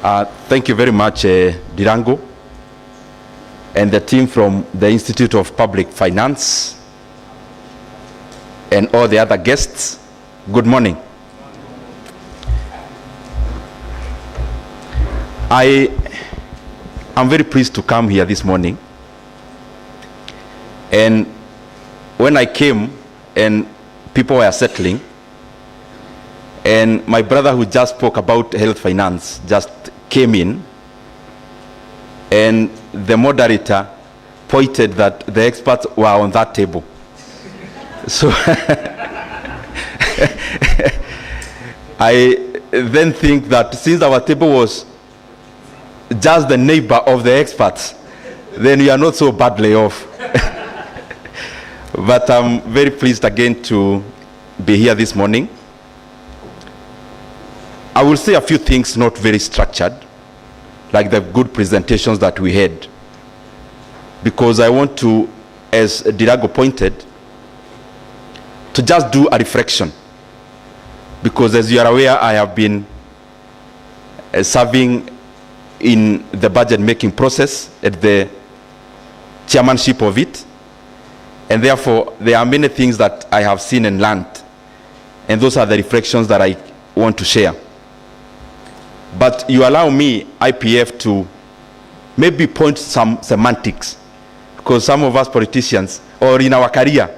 Thank you very much, Dirango, and the team from the Institute of Public Finance, and all the other guests. Good morning. I am very pleased to come here this morning. And when I came and people were settling, and my brother who just spoke about health finance just came in, and the moderator pointed that the experts were on that table. So I then think that since our table was just the neighbor of the experts, then we are not so badly off. But I'm very pleased again to be here this morning. I will say a few things not very structured, like the good presentations that we had, because I want to, as Dirago pointed, to just do a reflection. Because as you are aware, I have been serving in the budget making process at the chairmanship of it. And therefore, there are many things that I have seen and learned. And those are the reflections that I want to share. But you allow me, IPF, to maybe point some semantics. Because some of us politicians, or in our career,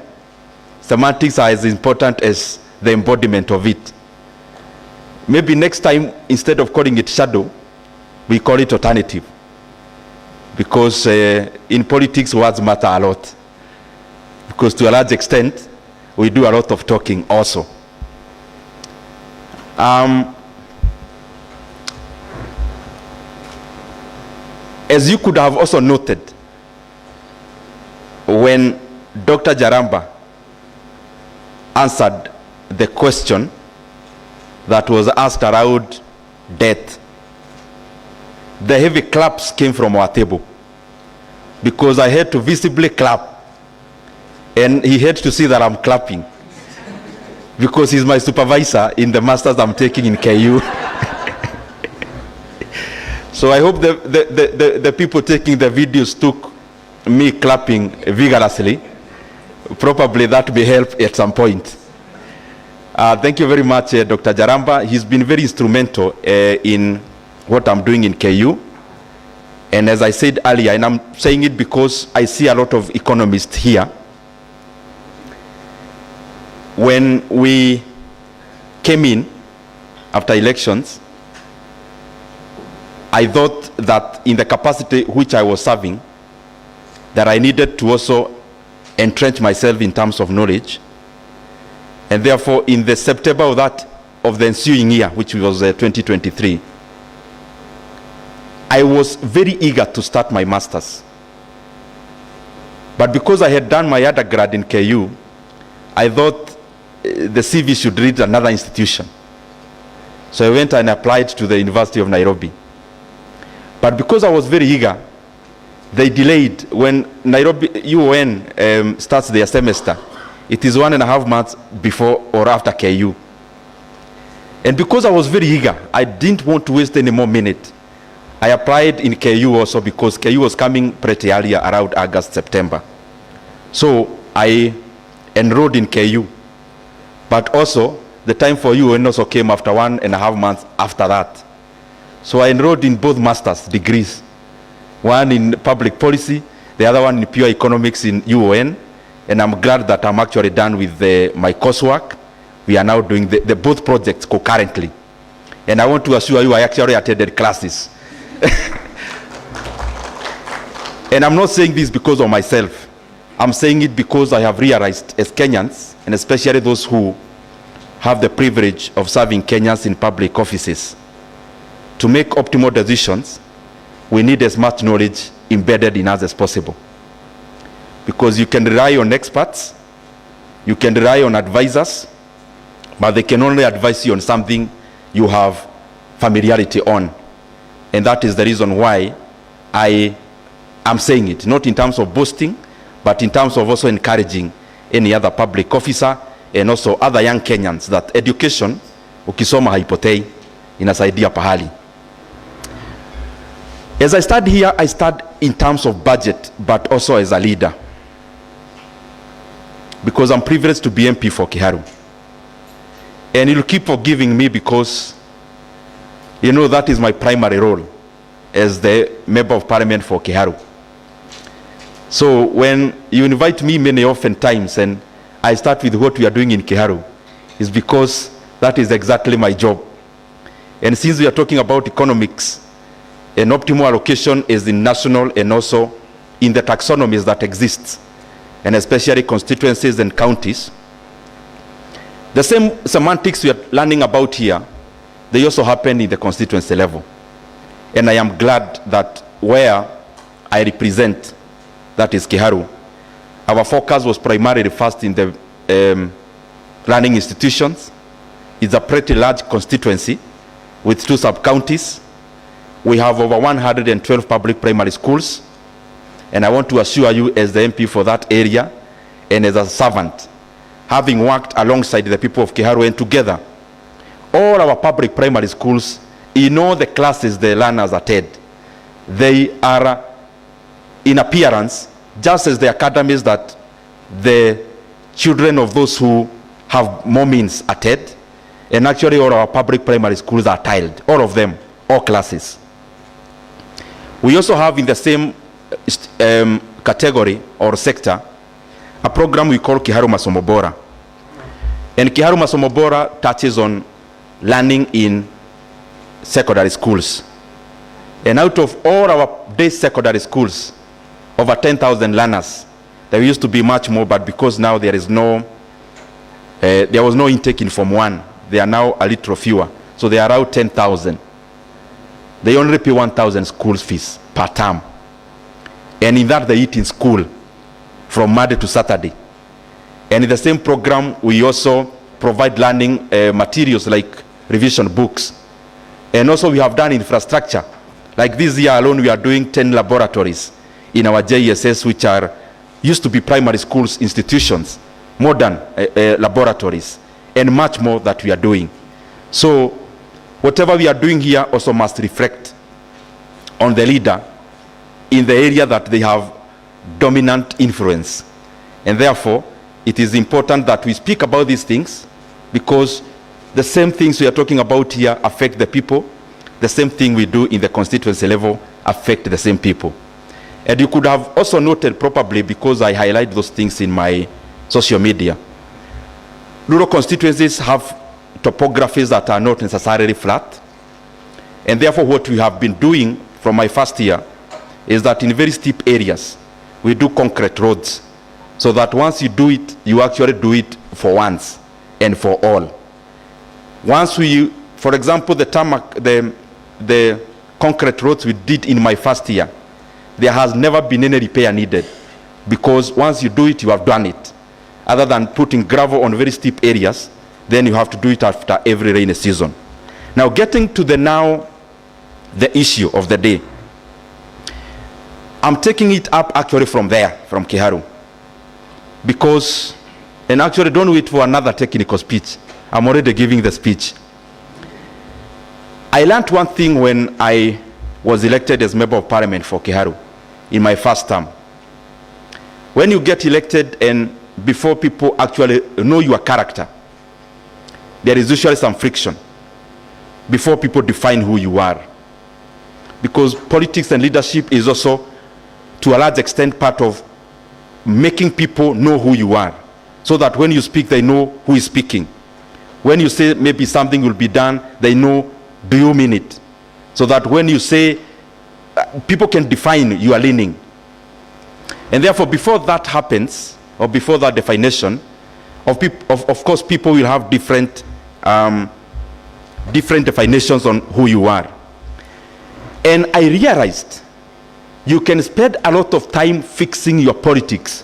semantics are as important as the embodiment of it. Maybe next time, instead of calling it shadow, we call it alternative. Because in politics, words matter a lot. Because to a large extent, we do a lot of talking also. As you could have also noted, when Dr. Jaramba answered the question that was asked around death, the heavy claps came from our table, because I had to visibly clap, and he had to see that I'm clapping, because he's my supervisor in the masters I'm taking in KU. So I hope the people taking the videos took me clapping vigorously. Probably that may help at some point. Thank you very much, Dr. Jaramba. He's been very instrumental in what I'm doing in KU. And as I said earlier, and I'm saying it because I see a lot of economists here, when we came in after elections, I thought that in the capacity which I was serving, that I needed to also entrench myself in terms of knowledge. And therefore, in the September of the ensuing year, which was 2023, I was very eager to start my master's. But because I had done my undergrad in KU, I thought the CV should read another institution. So I went and applied to the University of Nairobi. But because I was very eager, they delayed. When Nairobi UON starts their semester, it is 1.5 months before or after KU. And because I was very eager, I didn't want to waste any more minute. I applied in KU also because KU was coming pretty earlier, around August, September. So I enrolled in KU. But also, the time for UON also came after 1.5 months after that. So I enrolled in both master's degrees. One in public policy, the other one in pure economics in UON. And I'm glad that I'm actually done with my coursework. We are now doing the both projects concurrently. And I want to assure you I actually attended classes. And I'm not saying this because of myself. I'm saying it because I have realized as Kenyans, and especially those who have the privilege of serving Kenyans in public offices, to make optimal decisions, we need as much knowledge embedded in us as possible. Because you can rely on experts, you can rely on advisors, but they can only advise you on something you have familiarity on. And that is the reason why I am saying it, not in terms of boasting, but in terms of also encouraging any other public officer and also other young Kenyans that education, ukisoma haipotei, inasaidia pahali. As I start here, I start in terms of budget, but also as a leader, because I'm privileged to be MP for Kiharu. And you'll keep forgiving me because you know that is my primary role as the Member of Parliament for Kiharu. So when you invite me many often times and I start with what we are doing in Kiharu, is because that is exactly my job. And since we are talking about economics, an optimal allocation is in national and also in the taxonomies that exists, and especially constituencies and counties. The same semantics we are learning about here, they also happen in the constituency level. And I am glad that where I represent, that is Kiharu, our focus was primarily first in the learning institutions. It's a pretty large constituency with 2 sub-counties. We have over 112 public primary schools. And I want to assure you, as the MP for that area and as a servant, having worked alongside the people of Kiharu and together, all our public primary schools, in all the classes the learners attend, they are in appearance just as the academies that the children of those who have more means attend. And actually all our public primary schools are tiled, all of them, all classes. We also have in the same category or sector a program we call Kiharu Masomo Bora. And Kiharu Masomo Bora touches on learning in secondary schools. And out of all our day secondary schools, over 10,000 learners. There used to be much more, but because now there is no, there was no intake in Form 1, they are now a little fewer. So they are around 10,000. They only pay 1,000 school fees per term. And in that they eat in school from Monday to Saturday. And in the same program, we also provide learning materials like revision books. And also we have done infrastructure. Like this year alone, we are doing 10 laboratories in our JSS, which are used to be primary schools institutions, modern laboratories, and much more that we are doing. So whatever we are doing here also must reflect on the leader in the area that they have dominant influence. And therefore, it is important that we speak about these things, because the same things we are talking about here affect the people. The same thing we do in the constituency level affect the same people. And you could have also noted, probably because I highlight those things in my social media, rural constituencies have topographies that are not necessarily flat. And therefore what we have been doing from my first year is that in very steep areas, we do concrete roads, so that once you do it, you actually do it for once and for all. Once we, for example, the tarmac, the concrete roads we did in my first year, there has never been any repair needed, because once you do it, you have done it. Other than putting gravel on very steep areas, then you have to do it after every rainy season. Now, getting to the issue of the day, I'm taking it up actually from there, from Kiharu, because, and actually don't wait for another technical speech, I'm already giving the speech. I learned one thing when I was elected as Member of Parliament for Kiharu in my first term. When you get elected and before people actually know your character, there is usually some friction before people define who you are. Because politics and leadership is also, to a large extent, part of making people know who you are, so that when you speak, they know who is speaking. When you say maybe something will be done, they know, do you mean it? So that when you say, people can define your leaning. And therefore, before that happens, or before that definition, of course, people will have different definitions on who you are. And I realized you can spend a lot of time fixing your politics,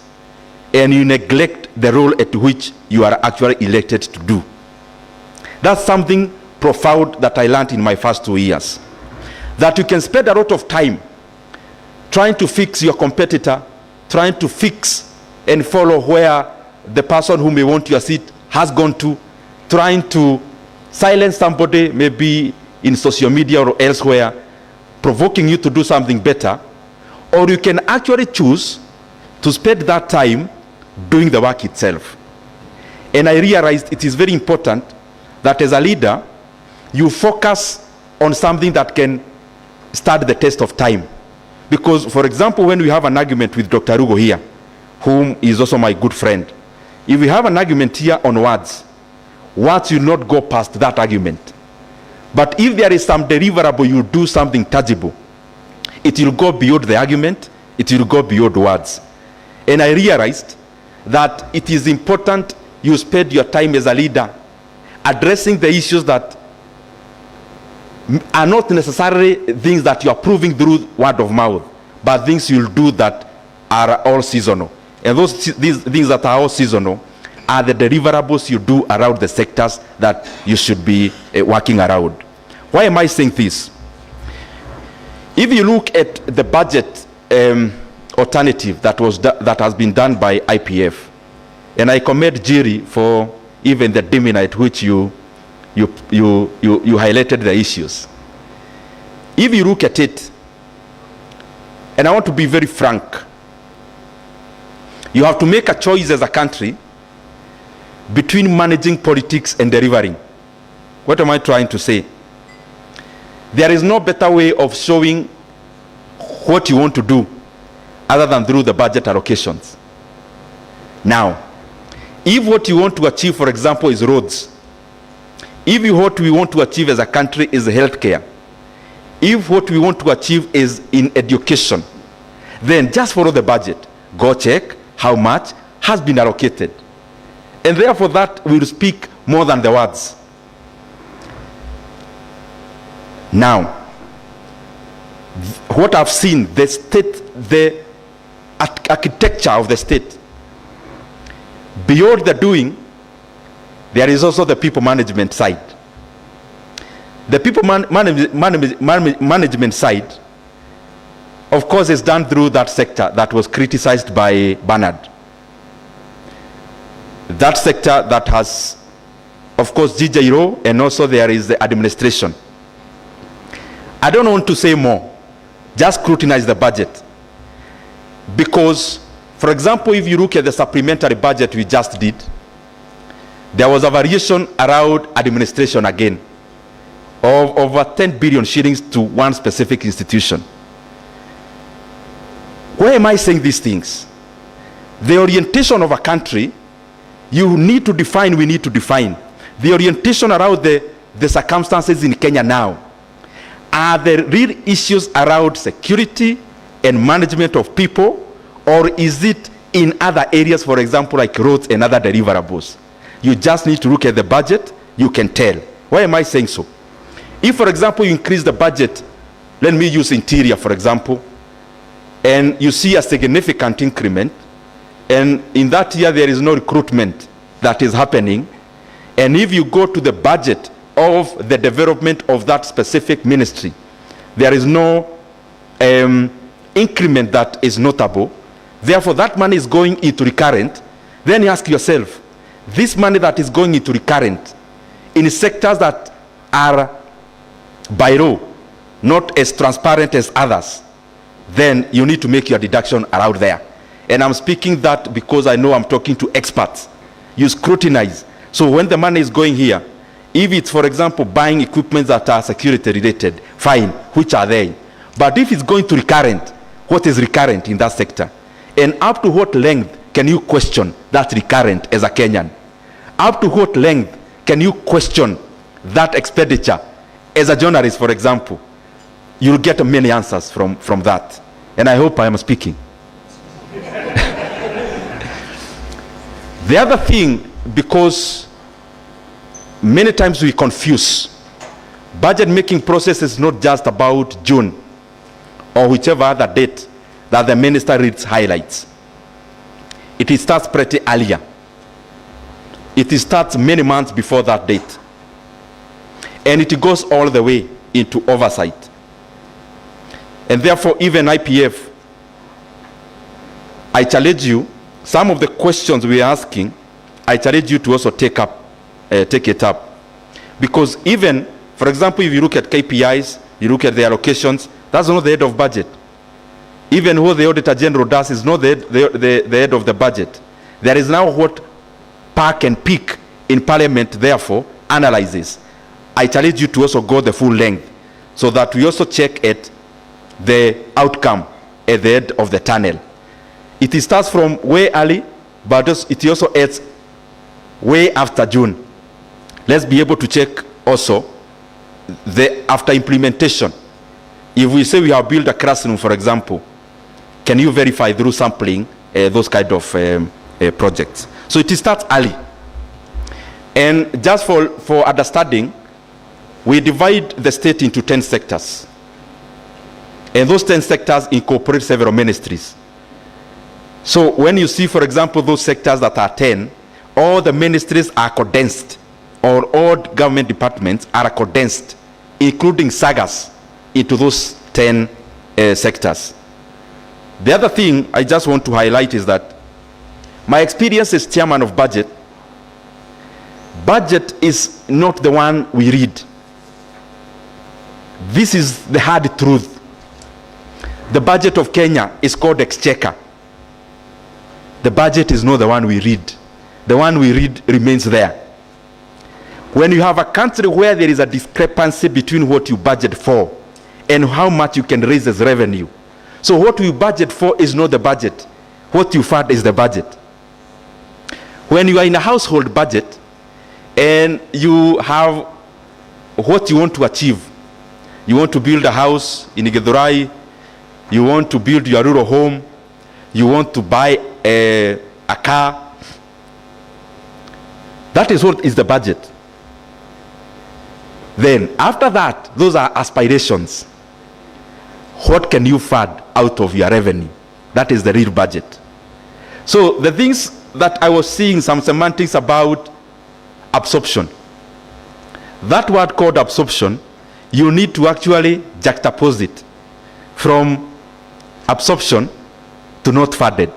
and you neglect the role at which you are actually elected to do. That's something profound that I learned in my first 2 years. That you can spend a lot of time trying to fix your competitor, trying to fix and follow where the person who may want your seat has gone to, trying to silence somebody maybe in social media or elsewhere, provoking you to do something better, or you can actually choose to spend that time doing the work itself. And I realized it is very important that as a leader, you focus on something that can stand the test of time. Because, for example, when we have an argument with Dr. Rugo here, whom is also my good friend, if we have an argument here on words will not go past that argument. But if there is some deliverable, you do something tangible, it will go beyond the argument, it will go beyond words. And I realized that it is important you spend your time as a leader addressing the issues that are not necessarily things that you are proving through word of mouth, but things you'll do that are all seasonal. And these things that are all seasonal are the deliverables you do around the sectors that you should be working around. Why am I saying this? If you look at the budget alternative that has been done by IPF, and I commend Jerry for even the demeanor at which you highlighted the issues. If you look at it, and I want to be very frank, you have to make a choice as a country between managing politics and delivering. What am I trying to say? There is no better way of showing what you want to do other than through the budget allocations. Now, if what you want to achieve, for example, is roads, if what we want to achieve as a country is healthcare, if what we want to achieve is in education, then just follow the budget. Go check how much has been allocated. And therefore that will speak more than the words. Now, what I've seen, the state, the architecture of the state, beyond the doing, there is also the people management side. The people management side, of course, is done through that sector that was criticized by Bernard. That sector that has, of course, GJRO, and also there is the administration. I don't want to say more, just scrutinize the budget. Because, for example, if you look at the supplementary budget we just did, there was a variation around administration again of over 10 billion shillings to one specific institution. Why am I saying these things? The orientation of a country, you need to define, we need to define. The orientation around the circumstances in Kenya now are the real issues around security and management of people, or is it in other areas, for example, like roads and other deliverables? You just need to look at the budget, you can tell. Why am I saying so? If, for example, you increase the budget, let me use interior, for example, and you see a significant increment, and in that year there is no recruitment that is happening, and if you go to the budget of the development of that specific ministry, there is no increment that is notable, therefore that money is going into recurrent, then you ask yourself, this money that is going into recurrent in sectors that are by law not as transparent as others, then you need to make your deduction around there. And I'm speaking that because I know I'm talking to experts. You scrutinize. So when the money is going here, if it's, for example, buying equipment that are security related, fine, which are they? But if it's going to recurrent, what is recurrent in that sector? And up to what length can you question that recurrent as a Kenyan? Up to what length can you question that expenditure as a journalist, for example? You'll get many answers from that. And I hope I am speaking. The other thing, because many times we confuse, budget making process is not just about June or whichever other date that the minister reads highlights. It starts pretty earlier. It starts many months before that date. And it goes all the way into oversight. And therefore, even IPF, I challenge you, some of the questions we are asking, I challenge you to also take it up. Because even, for example, if you look at KPIs, you look at the allocations, that's not the head of budget. Even what the Auditor General does is not the head of the budget. There is now what Park and Peak in Parliament, therefore, analyzes. I challenge you to also go the full length so that we also check at the outcome at the end of the tunnel. It starts from way early, but it also ends way after June. Let's be able to check also the after implementation. If we say we have built a classroom, for example, can you verify through sampling those kind of projects? So it starts early. And just for understanding, we divide the state into 10 sectors. And those 10 sectors incorporate several ministries. So when you see, for example, those sectors that are 10, all the ministries are condensed, or all government departments are condensed, including sagas, into those 10 sectors. The other thing I just want to highlight is that my experience as chairman of budget is not the one we read. This is the hard truth. The budget of Kenya is called exchequer. The budget is not the one we read. The one we read remains there. When you have a country where there is a discrepancy between what you budget for and how much you can raise as revenue. So what you budget for is not the budget. What you fund is the budget. When you are in a household budget and you have what you want to achieve, you want to build a house in Githurai, you want to build your rural home, you want to buy a car, that is what is the budget. Then after that, those are aspirations. What can you fund out of your revenue? That is the real budget. So the things that I was seeing some semantics about absorption. That word called absorption, you need to actually juxtapose it from absorption to not funded.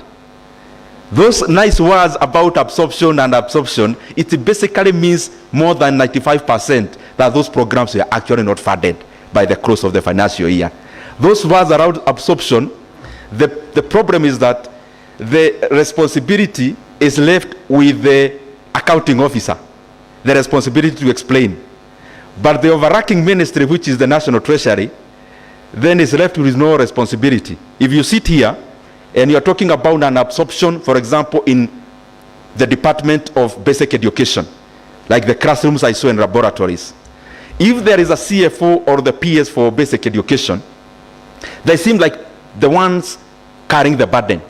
Those nice words about absorption and absorption, it basically means more than 95% that those programs were actually not funded by the close of the financial year. Those words around absorption, the problem is that the responsibility is left with the accounting officer, the responsibility to explain. But the overarching ministry, which is the National Treasury, then is left with no responsibility. If you sit here and you're talking about an absorption, for example, in the Department of Basic Education, like the classrooms I saw in laboratories, if there is a CFO or the PS for basic education, they seem like the ones carrying the burden,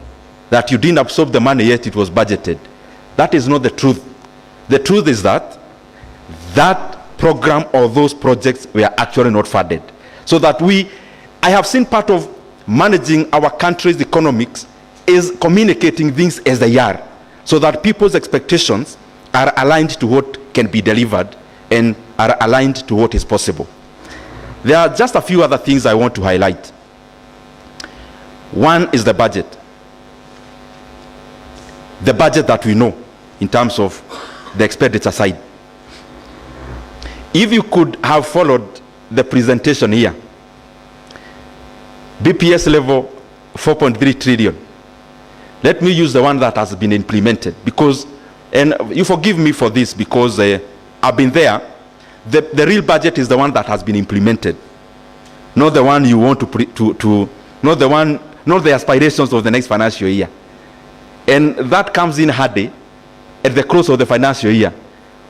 that you didn't absorb the money yet it was budgeted. That is not the truth. The truth is that that program or those projects were actually not funded. So that I have seen part of managing our country's economics is communicating things as they are, so that people's expectations are aligned to what can be delivered and are aligned to what is possible. There are just a few other things I want to highlight. One is the budget. The budget that we know in terms of the expenditure side. If you could have followed the presentation here, BPS level 4.3 trillion. Let me use the one that has been implemented, because, and you forgive me for this because I've been there. The real budget is the one that has been implemented, not the one you want not the aspirations of the next financial year. And that comes in handy at the close of the financial year,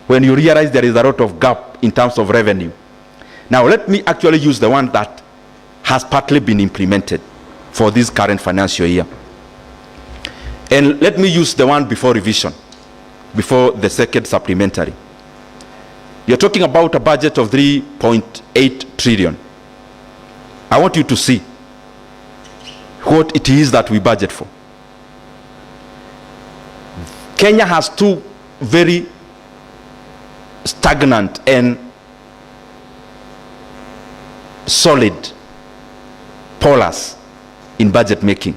when you realize there is a lot of gap in terms of revenue. Now let me actually use the one that has partly been implemented for this current financial year. And let me use the one before revision, before the second supplementary. You're talking about a budget of 3.8 trillion. I want you to see what it is that we budget for. Kenya has two very stagnant and solid polars in budget making.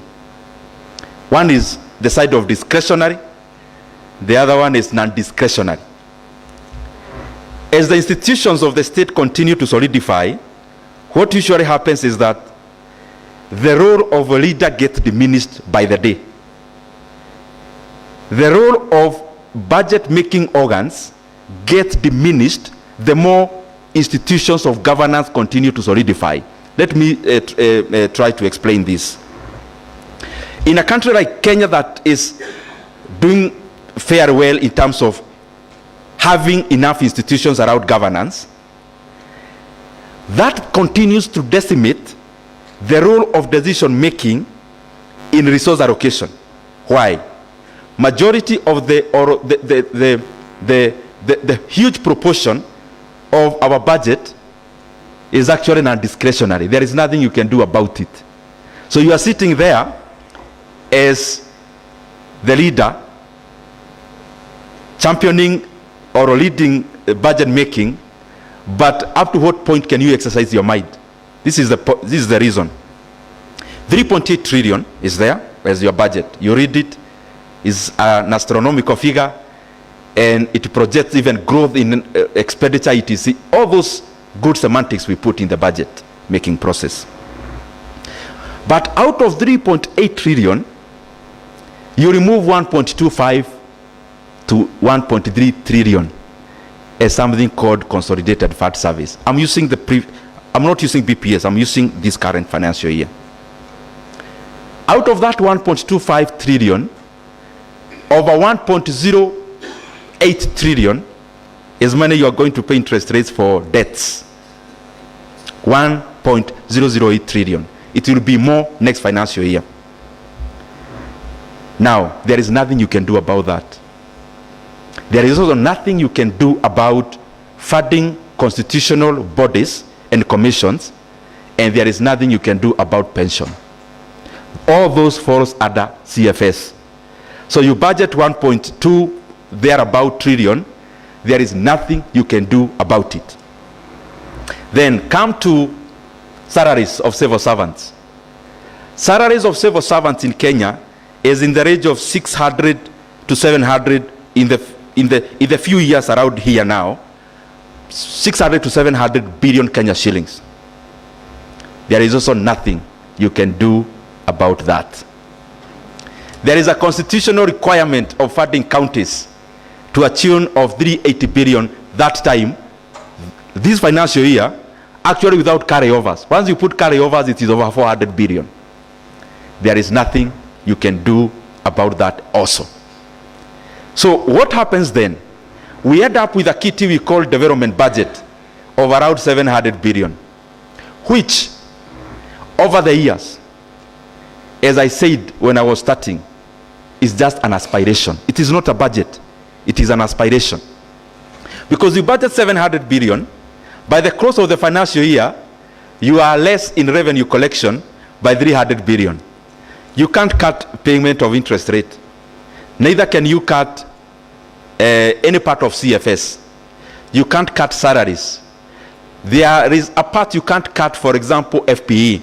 One is the side of discretionary, the other one is non-discretionary. As the institutions of the state continue to solidify, what usually happens is that the role of a leader gets diminished by the day. The role of budget-making organs gets diminished the more institutions of governance continue to solidify. Let me try to explain this. In a country like Kenya that is doing fairly well in terms of having enough institutions around governance, that continues to decimate the role of decision making in resource allocation. Why? Majority of the huge proportion of our budget is actually non-discretionary. There is nothing you can do about it. So you are sitting there as the leader, championing or leading budget making, but up to what point can you exercise your mind? This is the reason. 3.8 trillion is there as your budget. You read it, is an astronomical figure, and it projects even growth in expenditure, etc. All those good semantics we put in the budget making process. But out of 3.8 trillion, you remove 1.25 to 1.3 trillion as something called consolidated fund service. I'm not using BPS, I'm using this current financial year. Out of that 1.25 trillion, over 1.08 trillion is money you are going to pay interest rates for debts. 1.008 trillion. It will be more next financial year. Now, there is nothing you can do about that. There is also nothing you can do about funding constitutional bodies and commissions, and there is nothing you can do about pension. All those falls under CFS. So you budget 1.2 thereabout trillion, there is nothing you can do about it. Then come to salaries of civil servants. Salaries of civil servants in Kenya is in the range of 600 to 700 in the few years around here now, 600 to 700 billion Kenya shillings. There is also nothing you can do about that. There is a constitutional requirement of funding counties to a tune of 380 billion that time, this financial year, actually without carryovers. Once you put carryovers, it is over 400 billion. There is nothing you can do about that also. So what happens then? We end up with a kitty we call development budget of around 700 billion, which over the years, as I said when I was starting, is just an aspiration. It is not a budget. It is an aspiration. Because you budget 700 billion, by the close of the financial year, you are less in revenue collection by 300 billion. You can't cut payment of interest rate. Neither can you cut any part of CFS. You can't cut salaries. There is a part you can't cut, for example, FPE.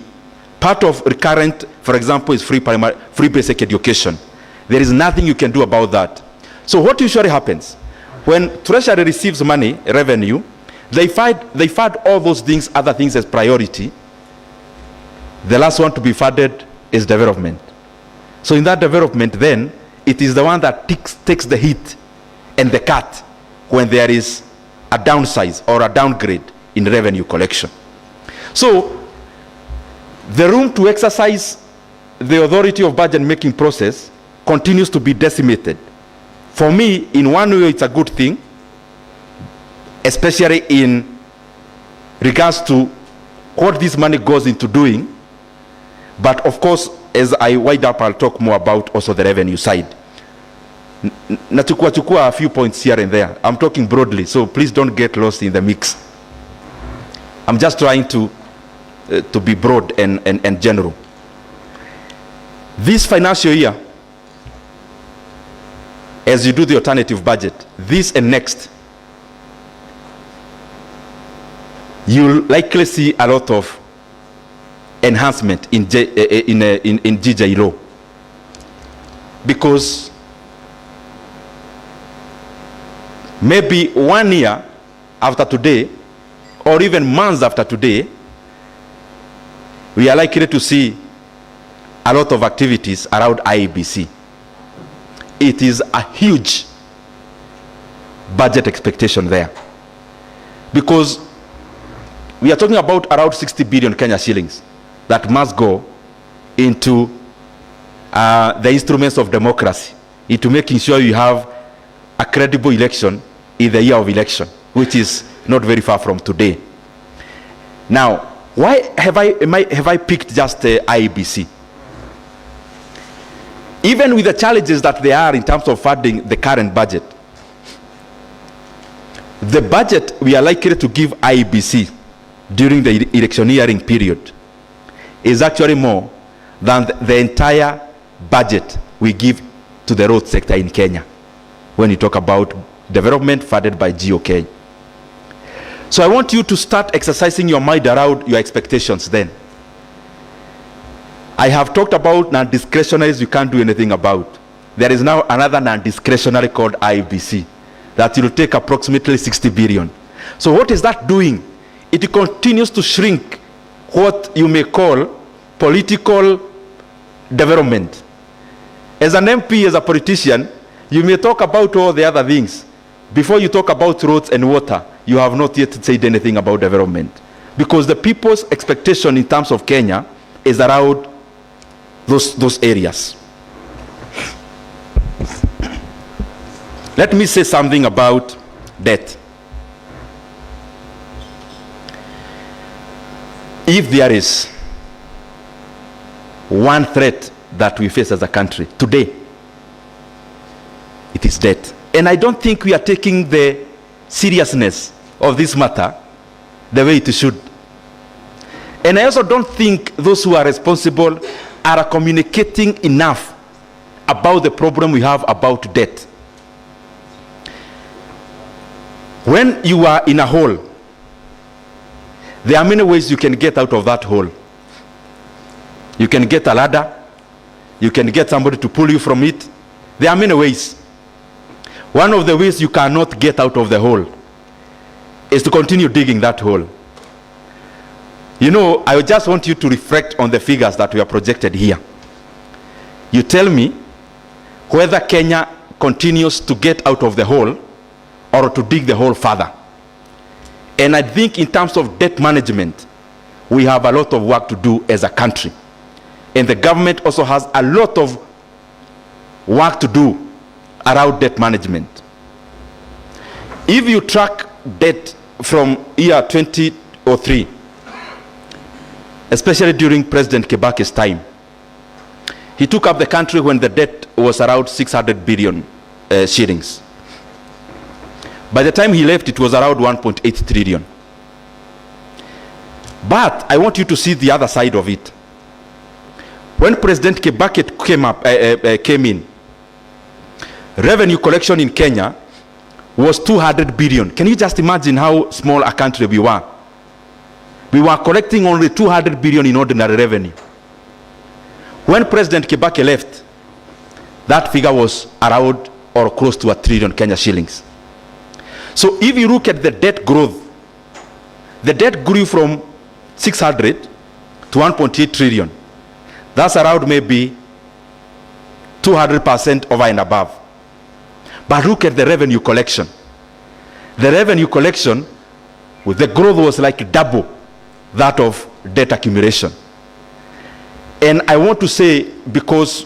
Part of recurrent, for example, is free basic education. There is nothing you can do about that. So what usually happens? When Treasury receives money, revenue, they fund all those things, other things as priority. The last one to be funded is development. So in that development then, it is the one that takes the hit and the cut when there is a downsize or a downgrade in revenue collection. So the room to exercise the authority of budget making process continues to be decimated. For me, in one way, it's a good thing, especially in regards to what this money goes into doing. But of course, as I wind up, I'll talk more about also the revenue side. Nachukua a few points here and there. I'm talking broadly, so please don't get lost in the mix. I'm just trying to be broad and general. This financial year, as you do the alternative budget, this and next, you'll likely see a lot of enhancement in GJLO, because maybe 1 year after today, or even months after today, we are likely to see a lot of activities around IEBC. It is a huge budget expectation there, because we are talking about around 60 billion Kenya shillings that must go into the instruments of democracy, into making sure you have a credible election in the year of election, which is not very far from today. Now, why have I picked just IEBC? Even with the challenges that there are in terms of funding the current budget, the budget we are likely to give IEBC during the electioneering period is actually more than the entire budget we give to the road sector in Kenya when you talk about development funded by GOK. So I want you to start exercising your mind around your expectations then. I have talked about non-discretionaries you can't do anything about. There is now another non-discretionary called IEBC that will take approximately 60 billion. So what is that doing? It continues to shrink what you may call political development. As an MP, as a politician, you may talk about all the other things. Before you talk about roads and water, you have not yet said anything about development. Because the people's expectation in terms of Kenya is around those areas. Let me say something about debt. If there is one threat that we face as a country today, it is debt. And I don't think we are taking the seriousness of this matter the way it should. And I also don't think those who are responsible are communicating enough about the problem we have about debt. When you are in a hole, there are many ways you can get out of that hole. You can get a ladder. You can get somebody to pull you from it. There are many ways. One of the ways you cannot get out of the hole is to continue digging that hole. You know, I just want you to reflect on the figures that we are projected here. You tell me whether Kenya continues to get out of the hole or to dig the hole further. And I think in terms of debt management, we have a lot of work to do as a country. And the government also has a lot of work to do around debt management. If you track debt from year 2003, especially during President Kibaki's time, he took up the country when the debt was around 600 billion shillings. By the time he left, it was around 1.8 trillion. But I want you to see the other side of it. When President Kibaki came in, revenue collection in Kenya was 200 billion. Can you just imagine how small a country we were? We were collecting only 200 billion in ordinary revenue. When President Kibaki left, that figure was around or close to 1 trillion Kenya shillings. So if you look at the debt growth, the debt grew from 600 to 1.8 trillion. That's around maybe 200% over and above. But look at the revenue collection. The revenue collection, with the growth was like double that of debt accumulation. And I want to say, because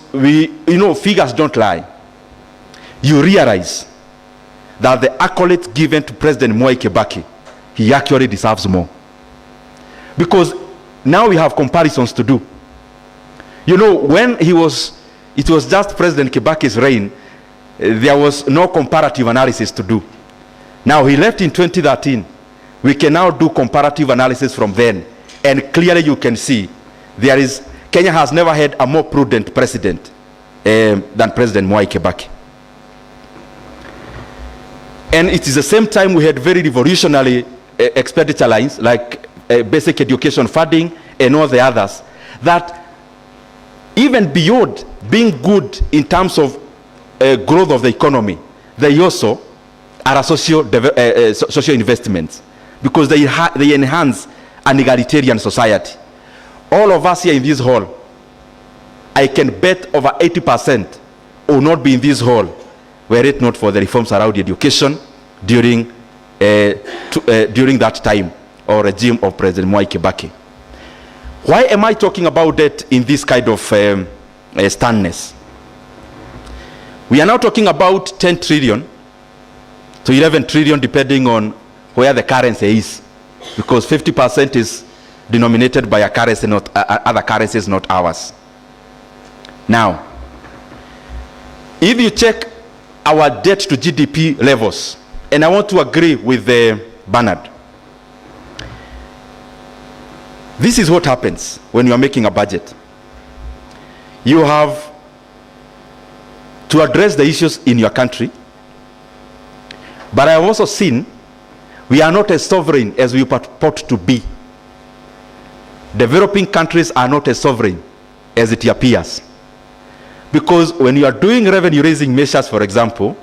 figures don't lie, you realize that the accolades given to President Mwai Kibaki, he actually deserves more. Because now we have comparisons to do. You know, when it was just President Kibaki's reign, there was no comparative analysis to do. Now he left in 2013. We can now do comparative analysis from then. And clearly you can see Kenya has never had a more prudent president than President Mwai Kibaki. And it is the same time we had very revolutionary expenditure lines like basic education funding and all the others that even beyond being good in terms of growth of the economy, they also are social investments because they enhance an egalitarian society. all of us here in this hall, I can bet over 80% will not be in this hall were it not for the reforms around education during that time or regime of President Mwai Kibaki. Why am I talking about that in this kind of sternness? We are now talking about 10 trillion to 11 trillion depending on where the currency is, because 50% is denominated by a currency, not other currencies, not ours. Now, if you check our debt to GDP levels, and I want to agree with Bernard, this is what happens when you are making a budget. You have to address the issues in your country, but I have also seen we are not as sovereign as we purport to be. Developing countries are not as sovereign as it appears. Because when you are doing revenue raising measures, for example,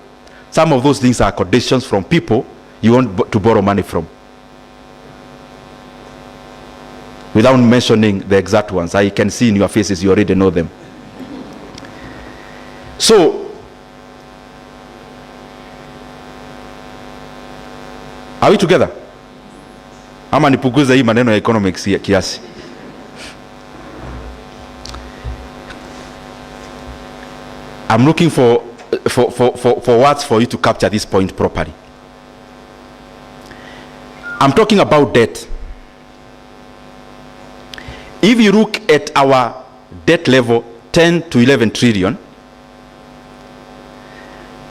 some of those things are conditions from people you want to borrow money from. Without mentioning the exact ones, I can see in your faces you already know them. So, are we together? Ama nipuguze hii maneno ya economics kiasi. I'm looking for words for you to capture this point properly. I'm talking about debt. If you look at our debt level, 10 to 11 trillion,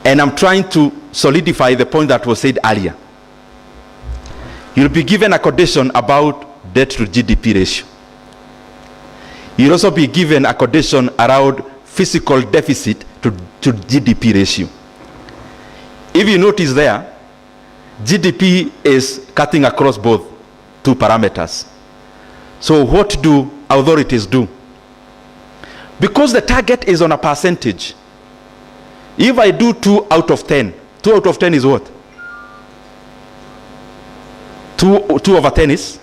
and I'm trying to solidify the point that was said earlier, you'll be given a condition about debt to GDP ratio. You'll also be given a condition around fiscal deficit to GDP ratio. If you notice there, GDP is cutting across both two parameters. So what do authorities do? Because the target is on a percentage. If I do 2 out of 10, 2 out of 10 is what? 2 over 10 is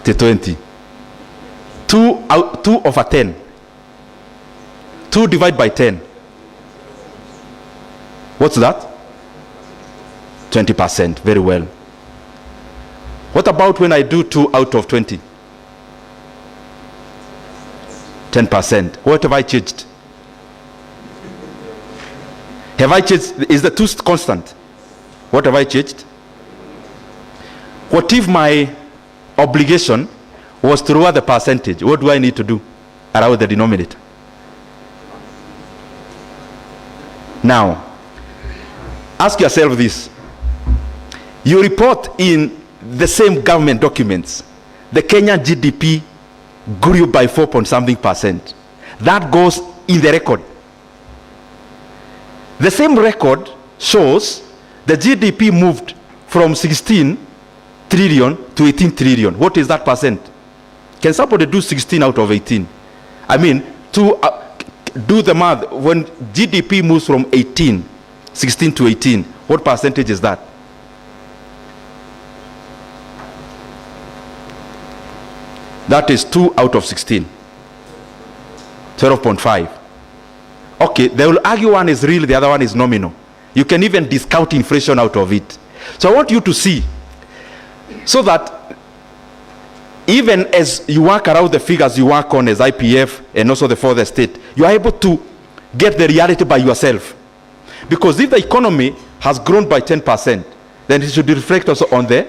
20. 2 over 10. 2 divided by 10. What's that? 20%. Very well. What about when I do 2 out of 20? 10%. What have I changed? Have I changed? Is the 2 constant? What have I changed? What if my obligation was to lower the percentage? What do I need to do around the denominator? Now, ask yourself this. You report in the same government documents, the Kenyan GDP grew by 4.something%. That goes in the record. The same record shows the GDP moved from 16 trillion to 18 trillion. What is that percent? Can somebody do 16 out of 18? I mean, to do the math, when GDP moves from 16 to 18, what percentage is that? That is 2 out of 16. 12.5. Okay, they will argue one is real, the other one is nominal. You can even discount inflation out of it. So I want you to see, so that even as you work around the figures you work on as IPF and also the fourth estate, you are able to get the reality by yourself. Because if the economy has grown by 10%, then it should reflect also on the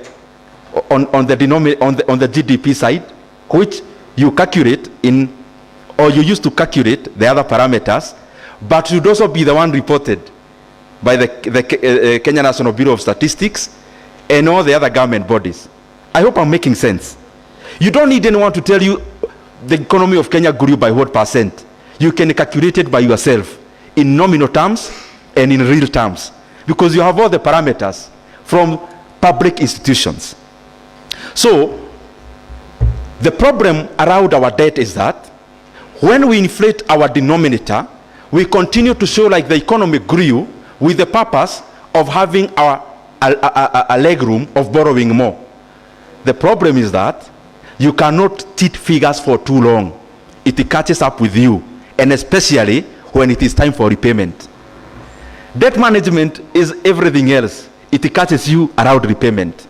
GDP side, which you calculate in, or you used to calculate the other parameters, but should also be the one reported by the Kenya National Bureau of Statistics and all the other government bodies. I hope I'm making sense. You don't need anyone to tell you the economy of Kenya grew by what percent. You can calculate it by yourself in nominal terms and in real terms, because you have all the parameters from public institutions. So the problem around our debt is that when we inflate our denominator, we continue to show like the economy grew with the purpose of having a leg room of borrowing more. The problem is that You cannot cheat figures for too long. It catches up with you, and especially when it is time for repayment. Debt management is everything else. It catches you around repayment.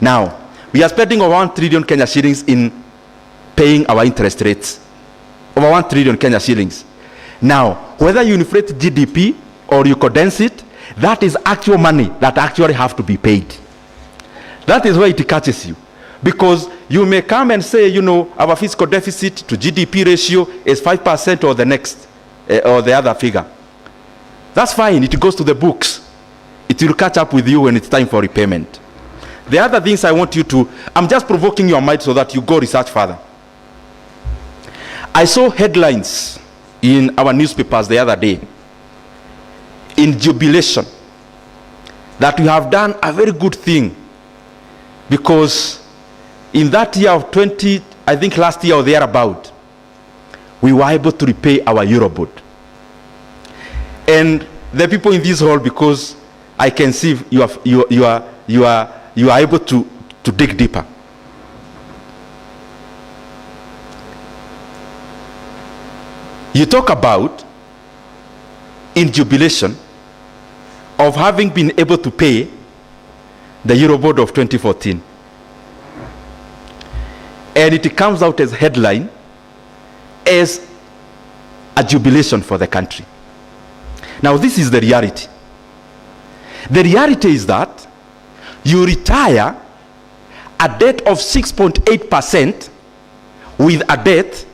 Now, we are spending over 1 trillion Kenya shillings in paying our interest rates. Over 1 trillion Kenya shillings. Now, whether you inflate GDP or you condense it, that is actual money that actually have to be paid. That is where it catches you. Because you may come and say, you know, our fiscal deficit to GDP ratio is 5% or the next, or the other figure. That's fine, it goes to the books. It will catch up with you when it's time for repayment. The other things I want you to, I'm just provoking your mind so that you go research further. I saw headlines in our newspapers the other day, in jubilation, that we have done a very good thing, because in that year of 20, I think last year or thereabout, we were able to repay our Eurobond. And the people in this hall, because I can see you are able to dig deeper. You talk about, in jubilation, of having been able to pay the Eurobond of 2014. And it comes out as headline as a jubilation for the country. Now, this is the reality. The reality is that you retire a debt of 6.8% with a debt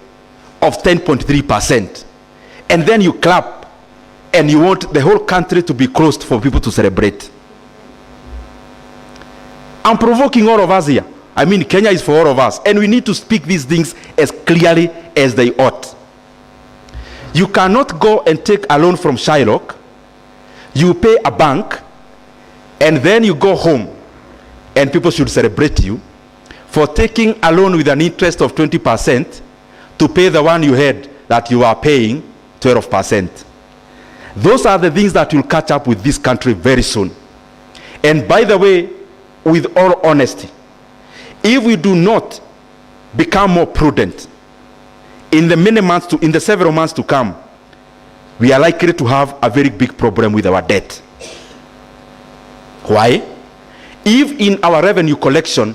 of 10.3%. And then you clap and you want the whole country to be closed for people to celebrate. I'm provoking all of us here. I mean, Kenya is for all of us, and we need to speak these things as clearly as they ought. You cannot go and take a loan from Shylock, you pay a bank, and then you go home, and people should celebrate you for taking a loan with an interest of 20% to pay the one you had that you are paying 12%. Those are the things that will catch up with this country very soon. And by the way, with all honesty, if we do not become more prudent in the several months to come, we are likely to have a very big problem with our debt. Why? If in our revenue collection,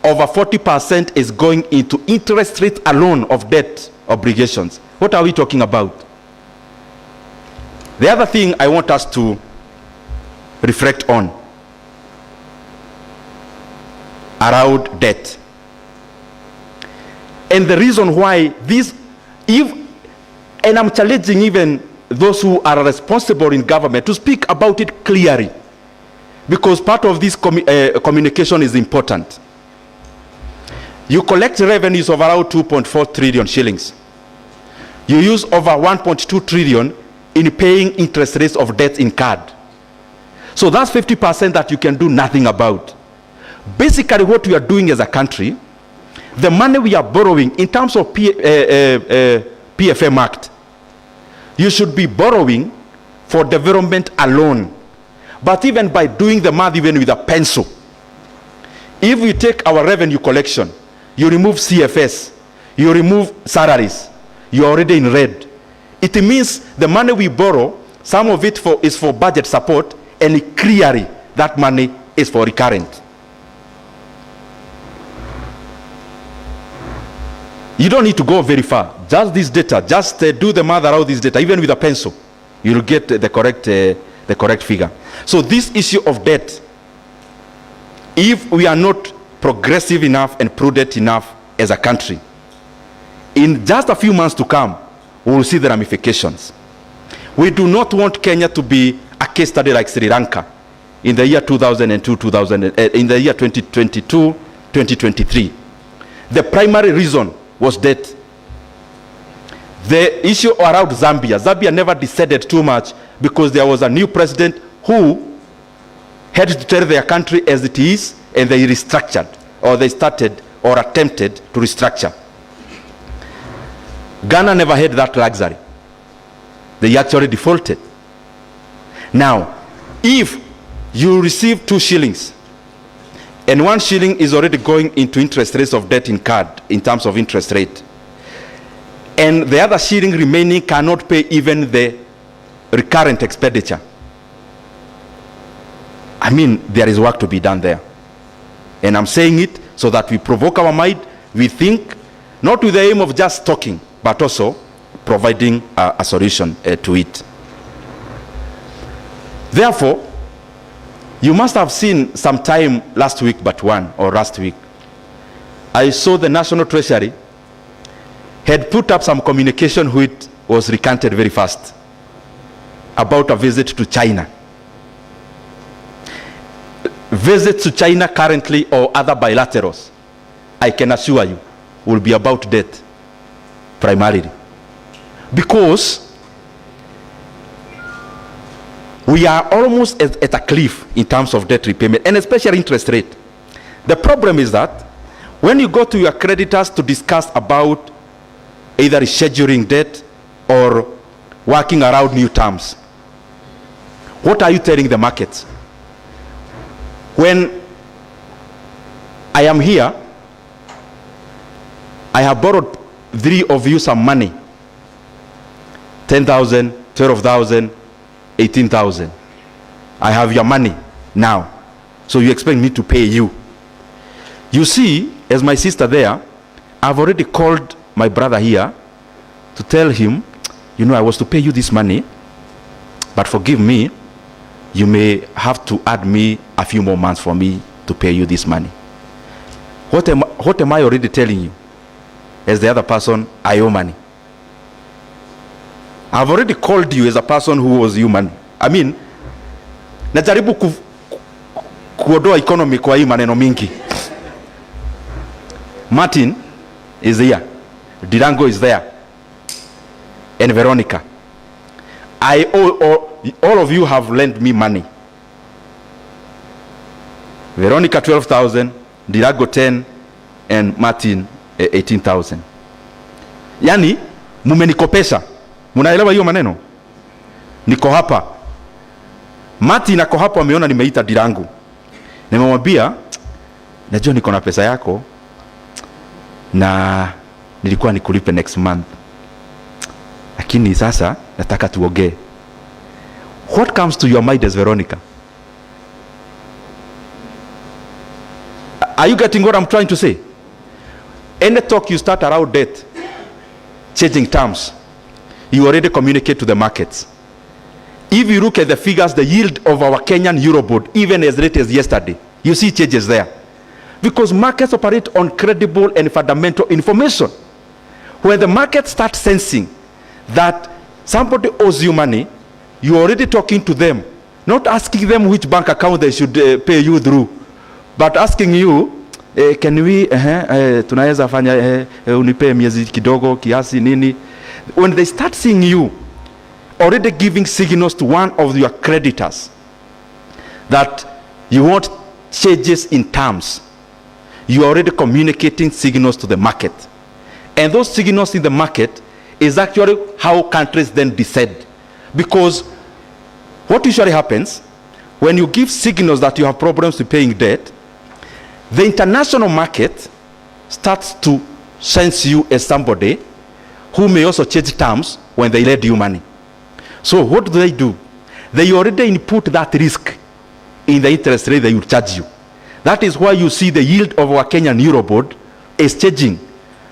over 40% is going into interest rate alone of debt obligations, what are we talking about? The other thing I want us to reflect on around debt, and the reason why this, and I'm challenging even those who are responsible in government to speak about it clearly, because part of this communication is important. You collect revenues of around 2.4 trillion shillings. You use over 1.2 trillion in paying interest rates of debt incurred. So that's 50% that you can do nothing about. Basically, what we are doing as a country, the money we are borrowing in terms of PFM Act, you should be borrowing for development alone. But even by doing the math, even with a pencil, if we take our revenue collection, you remove CFS, you remove salaries, you're already in red. It means the money we borrow, some of it is for budget support, and clearly that money is for recurrent. You don't need to go very far. Just this data, just do the math around this data, even with a pencil, you'll get the correct figure. So this issue of debt, if we are not progressive enough and prudent enough as a country, in just a few months to come, we will see the ramifications. We do not want Kenya to be a case study like Sri Lanka in the year 2002, in the year 2022, 2023. The primary reason was debt. The issue around Zambia never decided too much because there was a new president who had to tell their country as it is, and they restructured, or they started or attempted to restructure. Ghana never had that luxury. They actually defaulted. Now, if you receive 2 shillings And 1 shilling is already going into interest rates of debt incurred in terms of interest rate. And the other shilling remaining cannot pay even the recurrent expenditure. I mean, there is work to be done there. And I'm saying it so that we provoke our mind, we think, not with the aim of just talking, but also providing a solution to it. Therefore, you must have seen sometime last week, last week, I saw the National Treasury had put up some communication which was recanted very fast about a visit to China. Visits to China currently or other bilaterals, I can assure you, will be about debt primarily. Because we are almost at a cliff in terms of debt repayment, and especially interest rate. The problem is that when you go to your creditors to discuss about either rescheduling debt or working around new terms, what are you telling the markets? When I am here, I have borrowed 3 of you some money, 10,000, 12,000, 18,000. I have your money now, so you expect me to pay you. You see, as my sister there, I've already called my brother here to tell him, you know, I was to pay you this money, but forgive me, you may have to add me a few more months for me to pay you this money. What am I already telling you? As the other person, I owe money. I've already called you as a person who owes you money. I mean, najaribu kuodoa economy kwa hii maneno mingi. Martin is here. Dirango is there. And Veronica. I owe, all of you have lent me money. Veronica 12,000, Dirango 10, and Martin 18,000. Yani, mumenikopesha. Munaelewa hiyo maneno? Niko hapa. Martin ako hapa, ameona nimeita Dirango. Nimemwambia, najua niko na pesa yako na nilikuwa nikulipe next month. Lakini sasa nataka tuongee. What comes to your mind as Veronica? Are you getting what I'm trying to say? Any talk you start around debt, changing terms, you already communicate to the markets. If you look at the figures, the yield of our Kenyan Eurobond, even as late as yesterday, you see changes there. Because markets operate on credible and fundamental information. When the market starts sensing that somebody owes you money, you're already talking to them, not asking them which bank account they should pay you through, but asking you, can we, tunaweza fanya, unipe miezi kidogo, kiasi nini. When they start seeing you already giving signals to one of your creditors that you want changes in terms, you are already communicating signals to the market. And those signals in the market is actually how countries then decide. Because what usually happens, when you give signals that you have problems with paying debt, the international market starts to sense you as somebody who may also change terms when they lend you money. So what do? They already input that risk in the interest rate they will charge you. That is why you see the yield of our Kenyan Eurobond is changing.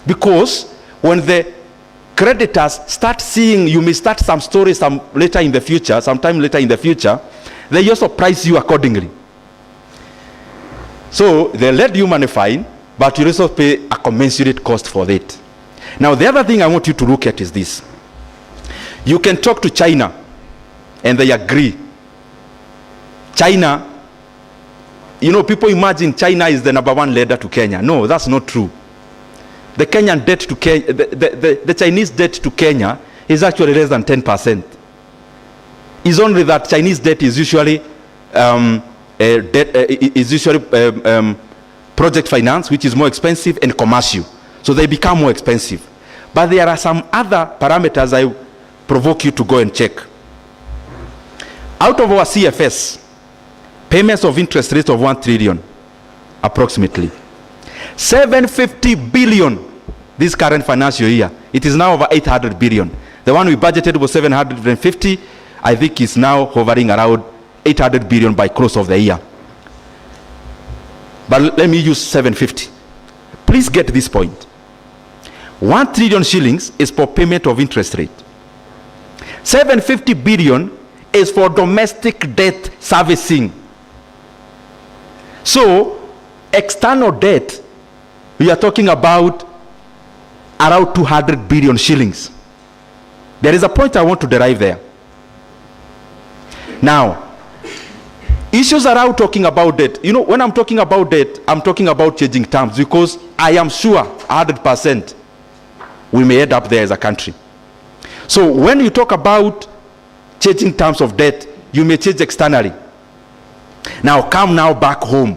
Because when the creditors start seeing, you may start some stories sometime later in the future, they also price you accordingly. So they let you money fine, but you also pay a commensurate cost for it. Now the other thing I want you to look at is this. You can talk to China and they agree. China, you know, people imagine China is the #1 lender to Kenya. No, that's not true. The Kenyan debt to Kenya, the Chinese debt to Kenya is actually less than 10%. It's only that Chinese debt is usually project finance, which is more expensive, and commercial. So they become more expensive. But there are some other parameters I provoke you to go and check. Out of our CFS, payments of interest rates of 1 trillion approximately. 750 billion this current financial year. It is now over 800 billion. The one we budgeted was 750. I think it's now hovering around 800 billion by close of the year. But let me use 750. Please get this point. 1 trillion shillings is for payment of interest rate. 750 billion is for domestic debt servicing. So, external debt, we are talking about around 200 billion shillings. There is a point I want to derive there. Now, issues around talking about debt. You know, when I'm talking about debt, I'm talking about changing terms, because I am sure 100% we may end up there as a country. So when you talk about changing terms of debt, you may change externally. Now come now back home.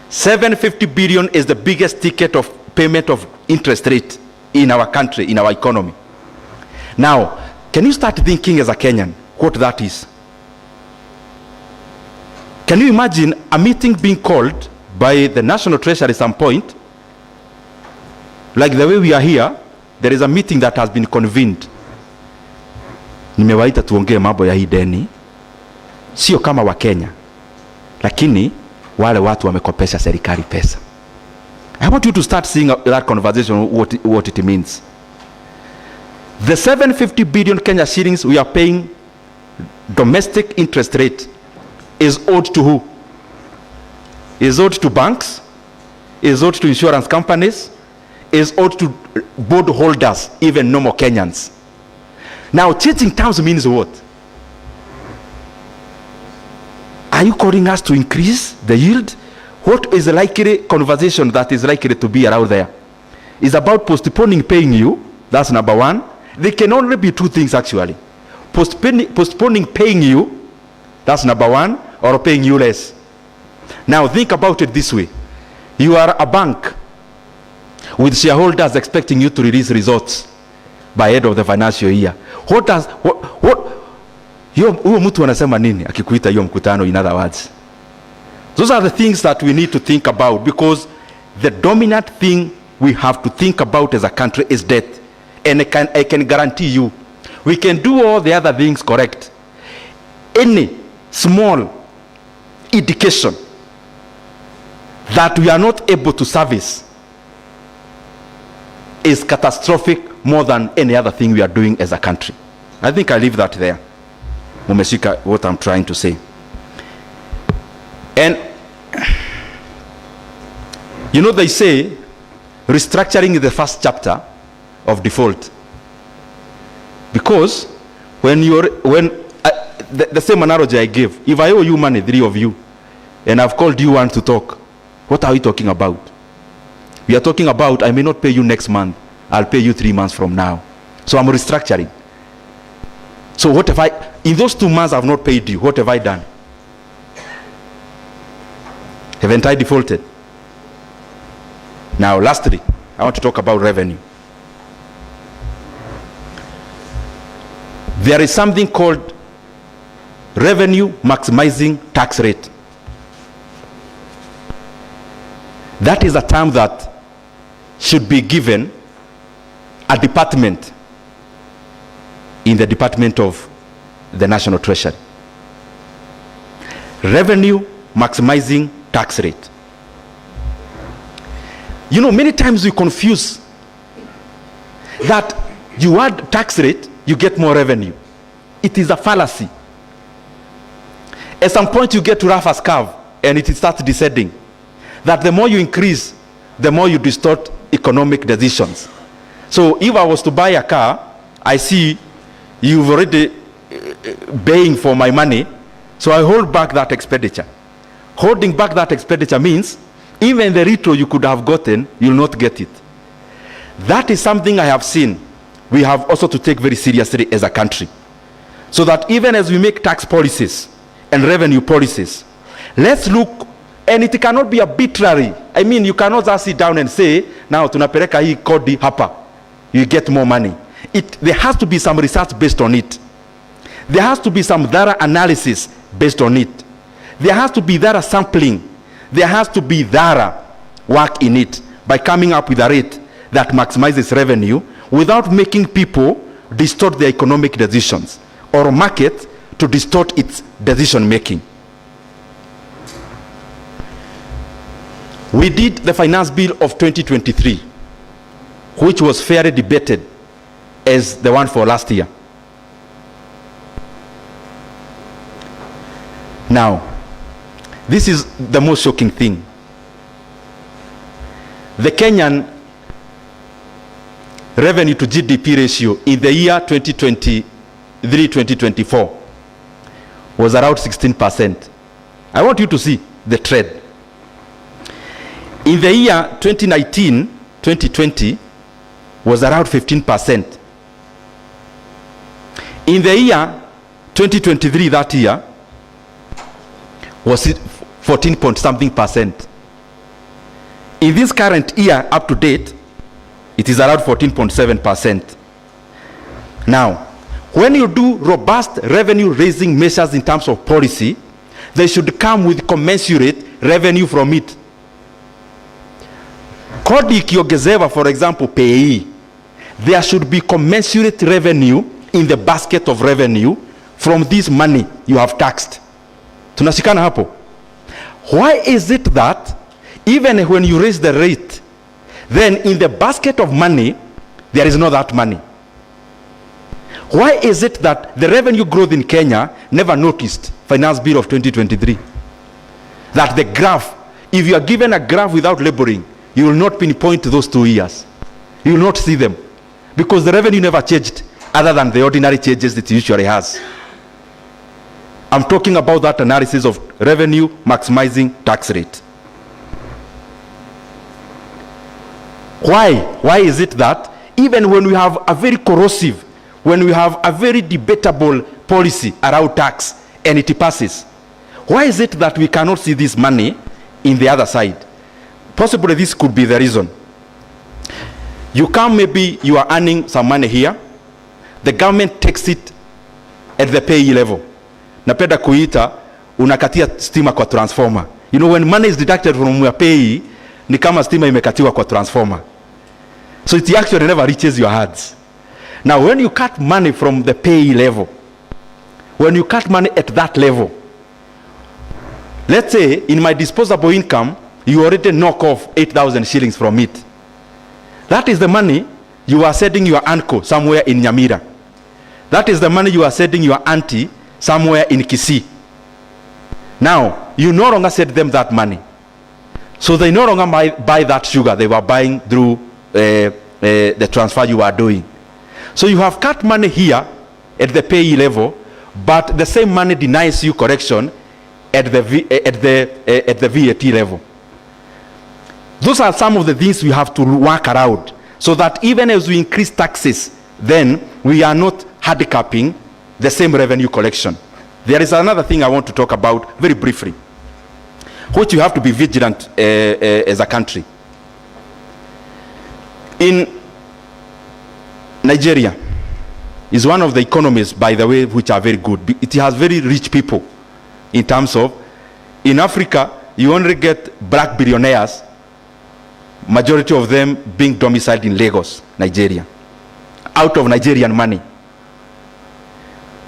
750 billion is the biggest ticket of payment of interest rate in our country, in our economy. Now, can you start thinking as a Kenyan what that is? Can you imagine a meeting being called by the National Treasury at some point? Like the way we are here, there is a meeting that has been convened. Nimewaita tuongee mambo ya hii deni. Sio kama wa Kenya, lakini wale watu wamekopesha serikali pesa. I want you to start seeing that conversation, what it means. The 750 billion Kenya shillings we are paying domestic interest rate is owed to who? Is owed to banks, is owed to insurance companies, is owed to bond holders, even normal Kenyans. Now, changing terms means what? Are you calling us to increase the yield? What is the likely conversation that is likely to be around there? It's about postponing paying you. That's number one. They can only be two things actually. Postponing paying you, that's number one, or paying you less. Now think about it this way. You are a bank with shareholders expecting you to release results by end of the financial year. Huyo mtu anasema nini akikuita hiyo mkutano? In other words, those are the things that we need to think about, because the dominant thing we have to think about as a country is debt. And I can guarantee you, we can do all the other things correct. Any small indication that we are not able to service is catastrophic more than any other thing we are doing as a country. I think I leave that there. Mumeshika what I'm trying to say. And you know, they say restructuring is the first chapter of default, because the same analogy I gave, if I owe you money, 3 of you, and I've called you one to talk, what are we talking about? We are talking about I may not pay you next month, I'll pay you 3 months from now. So I'm restructuring. So what if in those 2 months I've not paid you, what have I done? Haven't I defaulted? Now lastly, I want to talk about revenue. There is something called revenue maximizing tax rate. That is a term that should be given a department in the Department of the National Treasury. Revenue maximizing tax rate. You know, many times we confuse that you add tax rate, you get more revenue. It is a fallacy. At some point you get to Rafa's curve and it starts descending. That the more you increase, the more you distort economic decisions. So if I was to buy a car, I see you've already paying for my money, so I hold back that expenditure. Holding back that expenditure means even the retro you could have gotten, you'll not get it. That is something I have seen we have also to take very seriously as a country. So that even as we make tax policies and revenue policies, let's look, and it cannot be arbitrary. I mean, you cannot just sit down and say, now tunapeleka hii kodi hapa, you get more money. There has to be some research based on it. There has to be some thorough analysis based on it. There has to be thorough sampling. there has to be thorough work in it by coming up with a rate that maximizes revenue without making people distort their economic decisions or market to distort its decision making. We did the finance bill of 2023, which was fairly debated as the one for last year. Now, this is the most shocking thing. The Kenyan revenue to GDP ratio in the year 2023-2024 was around 16%. I want you to see the trend. In the year 2019-2020 was around 15%. In the year 2023, that year, was 14 point something percent. In this current year, up to date, it is around 14.7%. Now, when you do robust revenue raising measures in terms of policy, they should come with commensurate revenue from it. Kodi ikiongezewa, for example, pay, there should be commensurate revenue in the basket of revenue from this money you have taxed. Tunashikana hapo? Why is it that even when you raise the rate, then in the basket of money, there is not that money? Why is it that the revenue growth in Kenya never noticed finance bill of 2023? That the graph, if you are given a graph without labeling, you will not pinpoint those 2 years. You will not see them because the revenue never changed other than the ordinary changes it usually has. I'm talking about that analysis of revenue maximizing tax rate. Why is it that even when we have a very corrosive, when we have a very debatable policy around tax and it passes, why is it that we cannot see this money in the other side? Possibly this could be the reason. You come, maybe you are earning some money here, the government takes it at the payee level. Napenda kuita unakatia stima kwa transformer. You know, when money is deducted from your payee, ni kama stima imekatiwa kwa transformer. So it actually never reaches your hands. Now, when you cut money from the payee level, when you cut money at that level, let's say in my disposable income, you already knock off 8,000 shillings from it. That is the money you are sending your uncle somewhere in Nyamira. That is the money you are sending your auntie somewhere in Kisii. Now, you no longer send them that money. So they no longer buy that sugar they were buying through the transfer you are doing. So you have cut money here at the payee level, but the same money denies you correction at the VAT level. Those are some of the things we have to work around so that even as we increase taxes, then we are not handicapping the same revenue collection. There is another thing I want to talk about very briefly, which you have to be vigilant as a country. In Nigeria is one of the economies, by the way, which are very good. It has very rich people in terms of, in Africa, you only get black billionaires, majority of them being domiciled in Lagos, Nigeria, out of Nigerian money.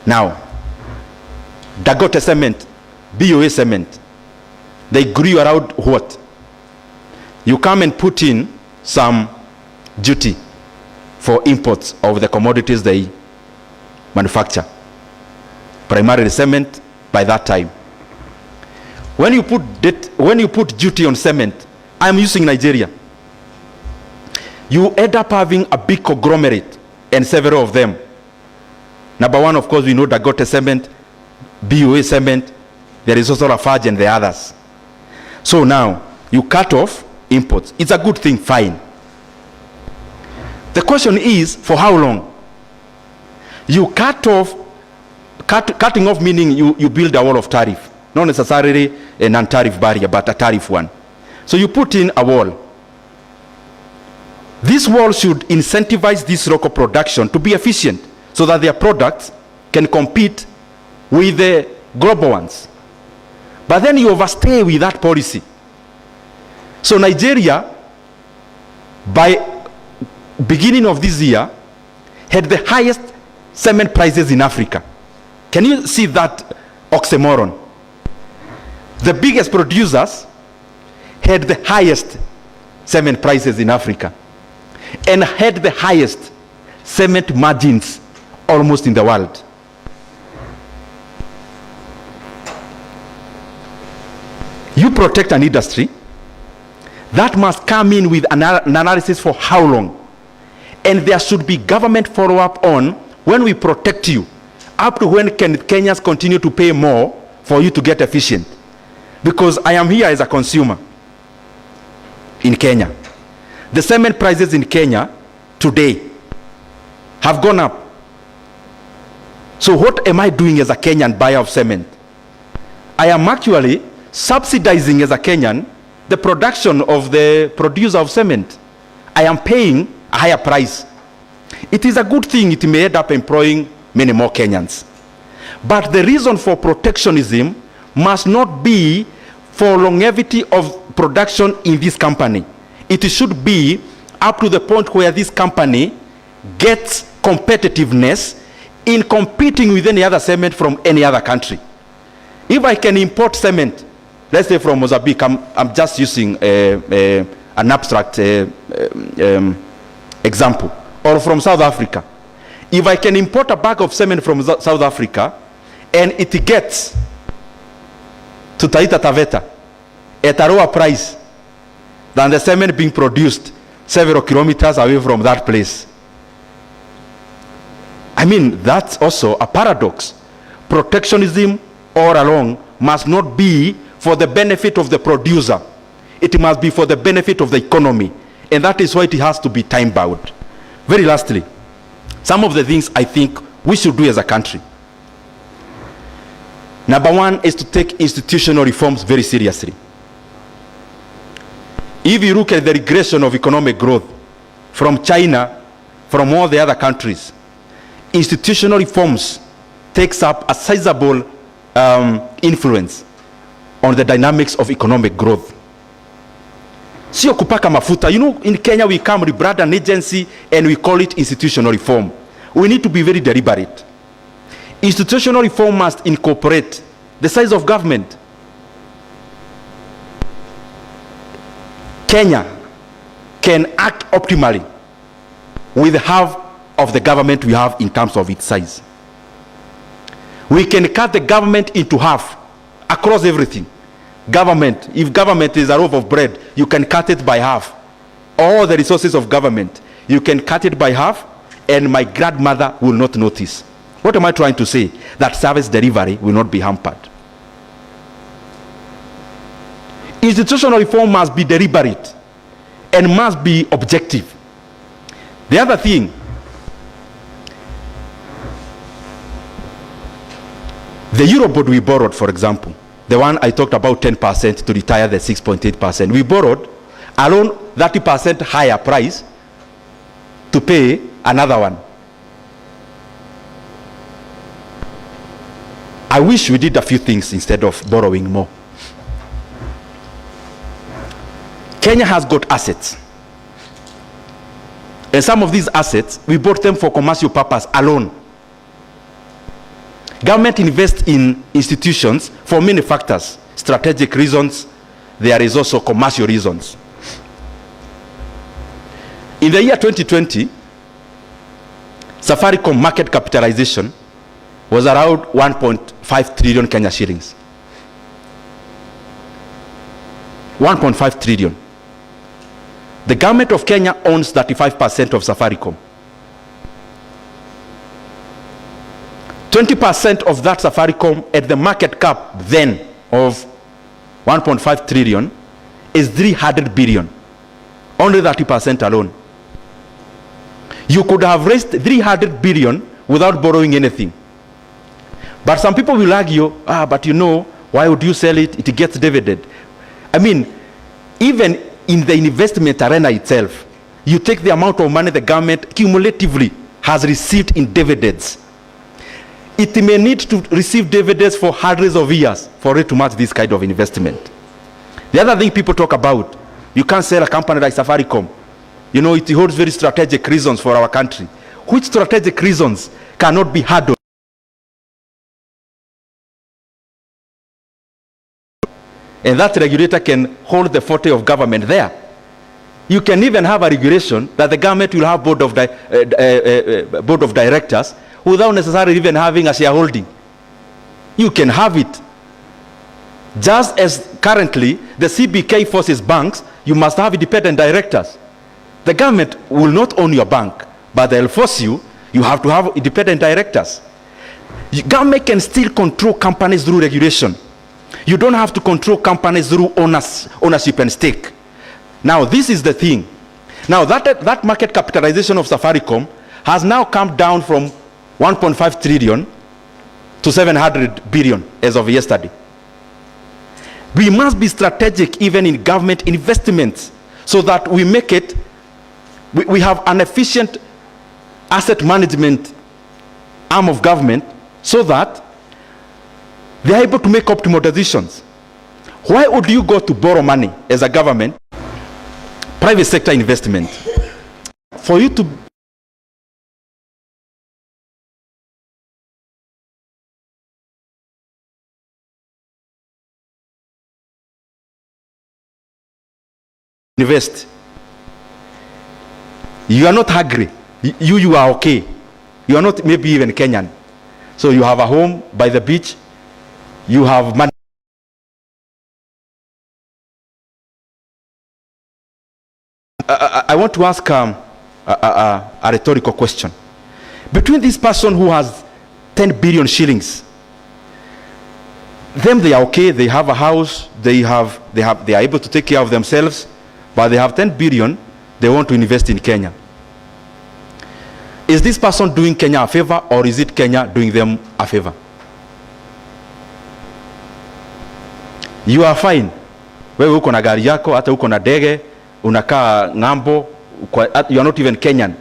Now, Dangote cement, BOA cement, they grew around what? You come and put in some duty for imports of the commodities they manufacture, primarily cement. By that time, when you put duty on cement, I'm using Nigeria, you end up having a big conglomerate and several of them. Number one, of course, we know Dangote cement, BOA cement, there is also Lafarge and the others. So now you cut off imports. It's a good thing, fine. The question is, for how long? You cut off, cutting off meaning you build a wall of tariff, not necessarily a non-tariff barrier, but a tariff one. So you put in a wall. This wall should incentivize this local production to be efficient so that their products can compete with the global ones. But then you overstay with that policy. So Nigeria, by beginning of this year, had the highest cement prices in Africa. Can you see that oxymoron? The biggest producers had the highest cement prices in Africa and had the highest cement margins almost in the world. You protect an industry that must come in with an analysis for how long, and there should be government follow-up on when we protect you, up to when can Kenyans continue to pay more for you to get efficient. Because I am here as a consumer in Kenya. The cement prices in Kenya today have gone up. So what am I doing as a Kenyan buyer of cement? I am actually subsidizing as a Kenyan the production of the producer of cement. I am paying a higher price. It is a good thing. It may end up employing many more Kenyans. But the reason for protectionism must not be for longevity of production in this company. It should be up to the point where this company gets competitiveness in competing with any other cement from any other country. If I can import cement, let's say from Mozambique, I'm just using an abstract example, or from South Africa. If I can import a bag of cement from South Africa and it gets to Taita Taveta at a lower price than the cement being produced several kilometers away from that place, I mean, that's also a paradox. Protectionism all along must not be for the benefit of the producer. It must be for the benefit of the economy. And that is why it has to be time-bound. Very lastly, some of the things I think we should do as a country. Number one is to take institutional reforms very seriously. If you look at the regression of economic growth from China, from all the other countries, institutional reforms takes up a sizable influence on the dynamics of economic growth. Sio kupaka mafuta. You know, in Kenya we come rebrand an agency and we call it institutional reform. We need to be very deliberate. Institutional reform must incorporate the size of government. Kenya can act optimally with half of the government we have in terms of its size. We can cut the government into half across everything. Government, if government is a loaf of bread, you can cut it by half. All the resources of government, you can cut it by half, and my grandmother will not notice. What am I trying to say? That service delivery will not be hampered. Institutional reform must be deliberate and must be objective. The other thing, the Eurobond we borrowed, for example, the one I talked about, 10% to retire the 6.8%. We borrowed alone 30% higher price to pay another one. I wish we did a few things instead of borrowing more. Kenya has got assets. And some of these assets, we bought them for commercial purpose alone. Government invests in institutions for many factors. Strategic reasons, there is also commercial reasons. In the year 2020, Safaricom market capitalization was around 1.5 trillion Kenya shillings. 1.5 trillion. The government of Kenya owns 35% of Safaricom. 20% of that Safaricom at the market cap then of 1.5 trillion is 300 billion. Only 30% alone. You could have raised 300 billion without borrowing anything. But some people will argue, but you know, why would you sell it? It gets dividend. I mean, even in the investment arena itself, you take the amount of money the government cumulatively has received in dividends. It may need to receive dividends for hundreds of years for it to match this kind of investment. The other thing people talk about You can't sell a company like Safaricom. You know, it holds very strategic reasons for our country. Which strategic reasons cannot be handled? And that regulator can hold the forte of government there. You can even have a regulation that the government will have board of directors without necessarily even having a shareholding. You can have it. Just as currently the CBK forces banks, you must have independent directors. The government will not own your bank, but they'll force you. You have to have independent directors. Government can still control companies through regulation. You don't have to control companies through ownership and stake. Now, this is the thing. Now, that market capitalization of Safaricom has now come down from 1.5 trillion to 700 billion as of yesterday. We must be strategic even in government investments so that we make it, we have an efficient asset management arm of government so that they are able to make optimal decisions. Why would you go to borrow money as a government? Private sector investment. For you to invest, you are not hungry. You are okay. You are not maybe even Kenyan. So you have a home by the beach. You have money. I want to ask a rhetorical question. Between this person who has 10 billion shillings, them they are okay, they have a house, they are able to take care of themselves, but they have 10 billion, they want to invest in Kenya. Is this person doing Kenya a favor, or is it Kenya doing them a favor? You are fine. Wewe uko na gari yako, hata uko na ndege, unakaa ng'ambo, you are not even Kenyan.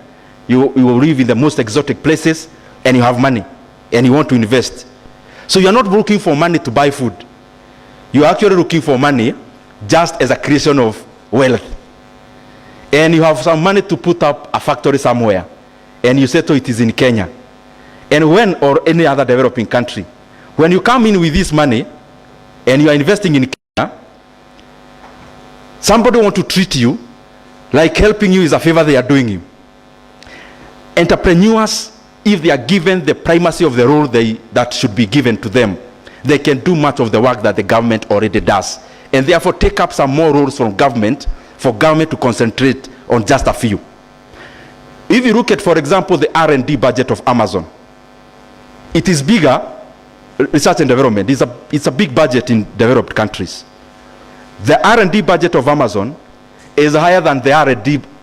You live in the most exotic places and you have money and you want to invest. So you are not looking for money to buy food. You are actually looking for money just as a creation of wealth. And you have some money to put up a factory somewhere and you settle it is in Kenya. And when, or any other developing country, when you come in with this money and you are investing in Kenya, somebody want to treat you like helping you is a favor they are doing you. Entrepreneurs, if they are given the primacy of the role that should be given to them, they can do much of the work that the government already does. And therefore take up some more roles from government for government to concentrate on just a few. If you look at, for example, the R&D budget of Amazon, it is bigger, research and development, it's a big budget in developed countries. The R&D budget of Amazon is higher than the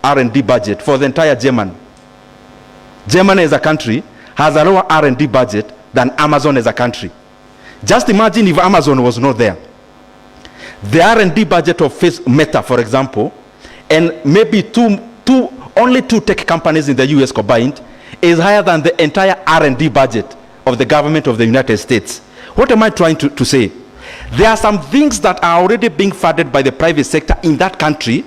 R&D budget for the entire Germany. Germany as a country has a lower R&D budget than Amazon as a country. Just imagine if Amazon was not there. The R&D budget of Meta, for example, and maybe only two tech companies in the US combined, is higher than the entire R&D budget of the government of the United States. What am I trying to say? There are some things that are already being funded by the private sector in that country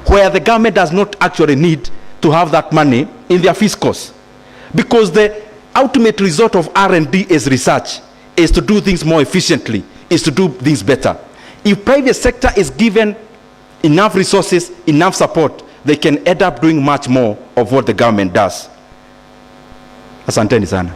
where the government does not actually need to have that money in their fiscals. Because the ultimate result of R&D is research, is to do things more efficiently, is to do things better. If private sector is given enough resources, enough support, they can end up doing much more of what the government does. Asanteni sana.